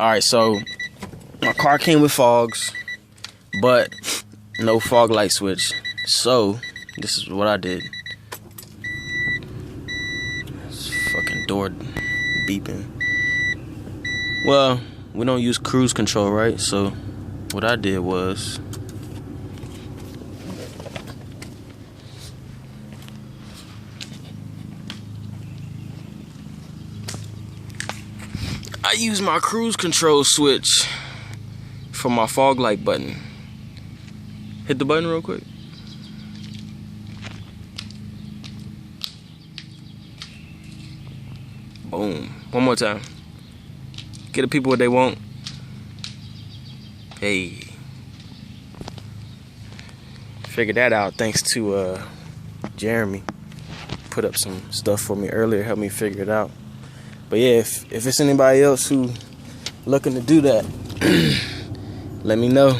Alright, so my car came with fogs, but no fog light switch. So this is what I did. This fucking door beeping. Well, we don't use cruise control, right? So what I did was I used my cruise control switch for my fog light button. Hit the button real quick. Boom. One more time. Get the people what they want. Hey. Figured that out thanks to Jeremy. Put up some stuff for me earlier, helped me figure it out. But yeah, if it's anybody else who looking to do that, let me know.